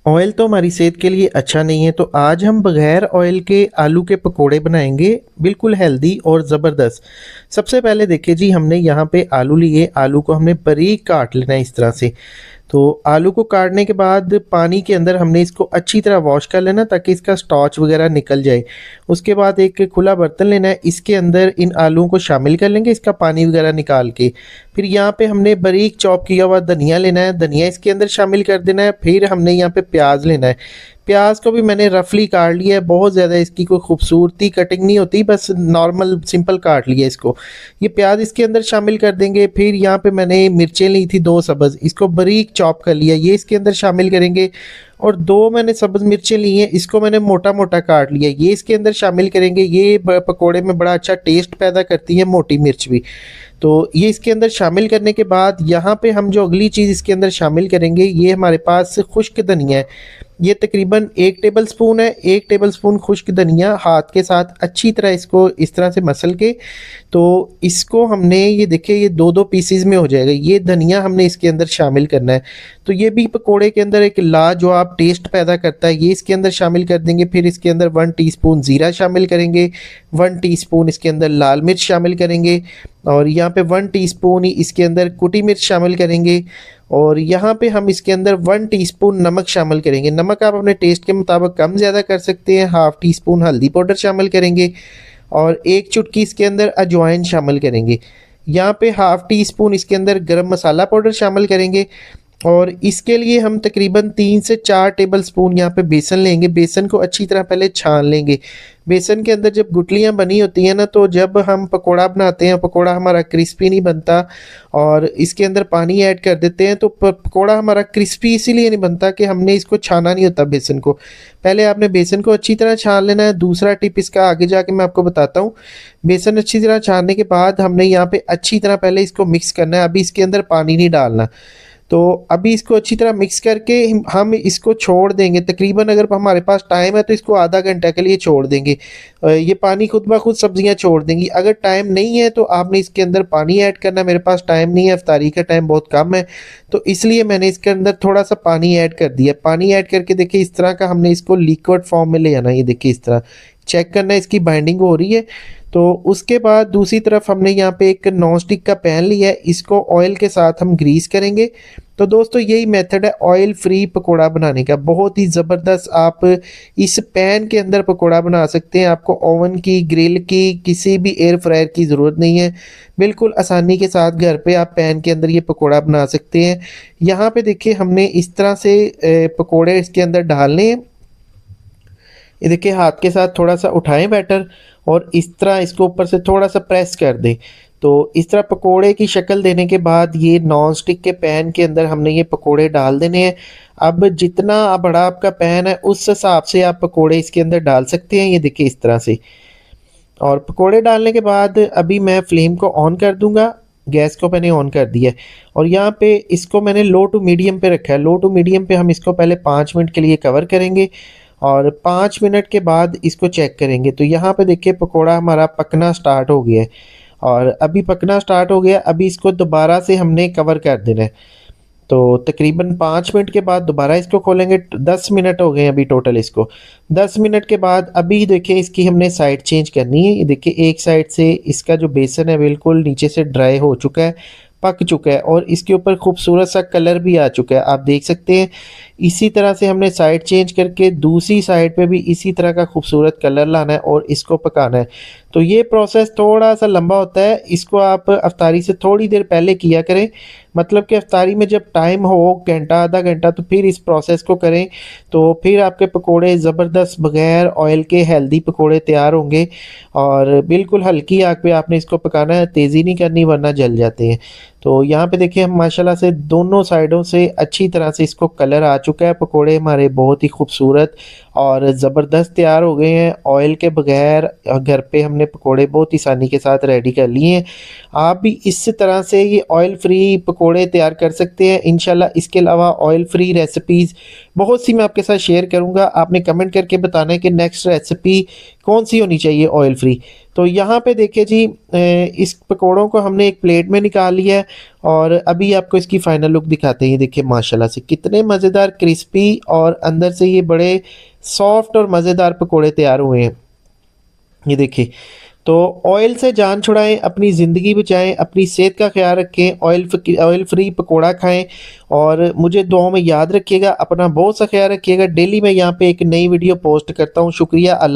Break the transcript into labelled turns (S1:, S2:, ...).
S1: Oil तो हमारी सेहत के लिए अच्छा नहीं है, तो आज हम बगैर ऑयल के आलू के पकोड़े बनाएंगे, बिल्कुल हेल्दी और ज़बरदस्त। सबसे पहले देखिए जी, हमने यहाँ पे आलू लिए, आलू को हमने बारीक काट लेना है इस तरह से। तो आलू को काटने के बाद पानी के अंदर हमने इसको अच्छी तरह वॉश कर लेना ताकि इसका स्टॉच वगैरह निकल जाए। उसके बाद एक खुला बर्तन लेना है, इसके अंदर इन आलूओं को शामिल कर लेंगे, इसका पानी वगैरह निकाल के। फिर यहाँ पे हमने बारीक चॉप किया हुआ धनिया लेना है, धनिया इसके अंदर शामिल कर देना है। फिर हमने यहाँ पे प्याज लेना है, प्याज को भी मैंने रफली काट लिया है, बहुत ज़्यादा इसकी कोई खूबसूरती कटिंग नहीं होती, बस नॉर्मल सिंपल काट लिया इसको। ये प्याज इसके अंदर शामिल कर देंगे। फिर यहाँ पे मैंने मिर्चें ली थी 2 सब्ज़, इसको बारीक चॉप कर लिया, ये इसके अंदर शामिल करेंगे। और 2 मैंने सब्ज़ मिर्चें ली हैं, इसको मैंने मोटा मोटा काट लिया, ये इसके अंदर शामिल करेंगे। ये पकौड़े में बड़ा अच्छा टेस्ट पैदा करती है मोटी मिर्च भी। तो ये इसके अंदर शामिल करने के बाद यहाँ पे हम जो अगली चीज़ इसके अंदर शामिल करेंगे, ये हमारे पास खुश्क धनिया है। ये तकरीबन 1 टेबल स्पून है, 1 टेबल स्पून खुश्क धनिया हाथ के साथ अच्छी तरह इसको इस तरह से मसल के, तो इसको हमने ये देखिए ये 2-2 पीसेस में हो जाएगा। ये धनिया हमने इसके अंदर शामिल करना है, तो ये भी पकोड़े के अंदर एक लाजवाब टेस्ट पैदा करता है, ये इसके अंदर शामिल कर देंगे। फिर इसके अंदर 1 टीस्पून ज़ीरा शामिल करेंगे, 1 टीस्पून इसके अंदर लाल मिर्च शामिल करेंगे, और यहाँ पे 1 टीस्पून ही इसके अंदर कुटी मिर्च शामिल करेंगे। और यहाँ पे हम इसके अंदर 1 टीस्पून नमक शामिल करेंगे। नमक आप अपने टेस्ट के मुताबिक कम ज़्यादा कर सकते हैं। हाफ़ टीस्पून हल्दी पाउडर शामिल करेंगे और 1 चुटकी इसके अंदर अजवाइन शामिल करेंगे। यहाँ पे हाफ़ टीस्पून इसके अंदर गरम मसाला पाउडर शामिल करेंगे। और इसके लिए हम तकरीबन 3 से 4 टेबल स्पून यहाँ पे बेसन लेंगे। बेसन को अच्छी तरह पहले छान लेंगे। बेसन के अंदर जब गुठलियाँ बनी होती हैं ना, तो जब हम पकोड़ा बनाते हैं, पकोड़ा हमारा क्रिस्पी नहीं बनता, और इसके अंदर पानी ऐड कर देते हैं तो पकोड़ा हमारा क्रिस्पी इसीलिए नहीं बनता कि हमने इसको छाना नहीं होता बेसन को। पहले आपने बेसन को अच्छी तरह छान लेना है। दूसरा टिप इसका आगे जाके मैं आपको बताता हूँ। बेसन अच्छी तरह छानने के बाद हमने यहाँ पे अच्छी तरह पहले इसको मिक्स करना है। अभी इसके अंदर पानी नहीं डालना। तो अभी इसको अच्छी तरह मिक्स करके हम इसको छोड़ देंगे। तकरीबन अगर हमारे पास टाइम है तो इसको आधा घंटा के लिए छोड़ देंगे। ये पानी खुद ब खुद सब्जियां छोड़ देंगी। अगर टाइम नहीं है तो आपने इसके अंदर पानी ऐड करना। मेरे पास टाइम नहीं है, इफ्तारी का टाइम बहुत कम है, तो इसलिए मैंने इसके अंदर थोड़ा सा पानी ऐड कर दिया। पानी ऐड करके देखिए इस तरह का हमने इसको लिक्विड फॉर्म में ले आना। ये देखिए इस तरह चेक करना है इसकी बाइंडिंग हो रही है। तो उसके बाद दूसरी तरफ हमने यहाँ पे एक नॉन स्टिक का पैन लिया है, इसको ऑयल के साथ हम ग्रीस करेंगे। तो दोस्तों यही मेथड है ऑयल फ्री पकोड़ा बनाने का, बहुत ही ज़बरदस्त। आप इस पैन के अंदर पकोड़ा बना सकते हैं। आपको ओवन की, ग्रिल की, किसी भी एयर फ्रायर की ज़रूरत नहीं है। बिल्कुल आसानी के साथ घर पे आप पैन के अंदर ये पकोड़ा बना सकते हैं। यहाँ पे देखिए हमने इस तरह से पकोड़े इसके अंदर डालने हैं। ये देखिए हाथ के साथ थोड़ा सा उठाएं बैटर, और इस तरह इसको ऊपर से थोड़ा सा प्रेस कर दें। तो इस तरह पकोड़े की शक्ल देने के बाद ये नॉन स्टिक के पैन के अंदर हमने ये पकोड़े डाल देने हैं। अब जितना बड़ा आपका पैन है उस हिसाब से आप पकोड़े इसके अंदर डाल सकते हैं। ये देखिए इस तरह से। और पकोड़े डालने के बाद अभी मैं फ्लेम को ऑन कर दूंगा। गैस को मैंने ऑन कर दिया है, और यहाँ पे इसको मैंने लो टू मीडियम पे रखा है। लो टू मीडियम पे हम इसको पहले 5 मिनट के लिए कवर करेंगे, और 5 मिनट के बाद इसको चेक करेंगे। तो यहाँ पे देखिए पकोड़ा हमारा पकना स्टार्ट हो गया है, और अभी पकना स्टार्ट हो गया। अभी इसको दोबारा से हमने कवर कर देना है। तो तकरीबन 5 मिनट के बाद दोबारा इसको खोलेंगे। 10 मिनट हो गए अभी टोटल इसको। 10 मिनट के बाद अभी देखिए इसकी हमने साइड चेंज करनी है। ये देखिए एक साइड से इसका जो बेसन है बिल्कुल नीचे से ड्राई हो चुका है, पक चुका है, और इसके ऊपर खूबसूरत सा कलर भी आ चुका है, आप देख सकते हैं। इसी तरह से हमने साइड चेंज करके दूसरी साइड पे भी इसी तरह का खूबसूरत कलर लाना है और इसको पकाना है। तो ये प्रोसेस थोड़ा सा लंबा होता है, इसको आप अफ्तारी से थोड़ी देर पहले किया करें। मतलब कि अफ्तारी में जब टाइम हो घंटा आधा घंटा, तो फिर इस प्रोसेस को करें, तो फिर आपके पकोड़े ज़बरदस्त बग़ैर ऑयल के हेल्दी पकोड़े तैयार होंगे। और बिल्कुल हल्की आग पे आपने इसको पकाना है, तेज़ी नहीं करनी वरना जल जाते हैं। तो यहाँ पे देखिए हम माशाल्लाह से दोनों साइडों से अच्छी तरह से इसको कलर आ चुका है। पकोड़े हमारे बहुत ही खूबसूरत और ज़बरदस्त तैयार हो गए हैं। ऑयल के बगैर घर पे हमने पकोड़े बहुत ही आसानी के साथ रेडी कर लिए हैं। आप भी इस तरह से ये ऑयल फ्री पकोड़े तैयार कर सकते हैं इंशाल्लाह। इसके अलावा ऑयल फ्री रेसिपीज़ बहुत सी मैं आपके साथ शेयर करूंगा। आपने कमेंट करके बताना है कि नेक्स्ट रेसिपी कौन सी होनी चाहिए ऑयल फ्री। तो यहाँ पे देखिए जी इस पकोड़ों को हमने एक प्लेट में निकाल लिया है और अभी आपको इसकी फाइनल लुक दिखाते हैं। देखिए माशाल्लाह से कितने मज़ेदार क्रिस्पी और अंदर से ये बड़े सॉफ्ट और मज़ेदार पकोड़े तैयार हुए हैं। ये देखिए, तो ऑयल से जान छुड़ाएं, अपनी ज़िंदगी बचाएं, अपनी सेहत का ख्याल रखें, ऑयल फ्री पकोड़ा खाएं और मुझे दुआओं में याद रखिएगा। अपना बहुत सा ख्याल रखिएगा। डेली मैं यहाँ पे एक नई वीडियो पोस्ट करता हूँ। शुक्रिया। अल्लाह।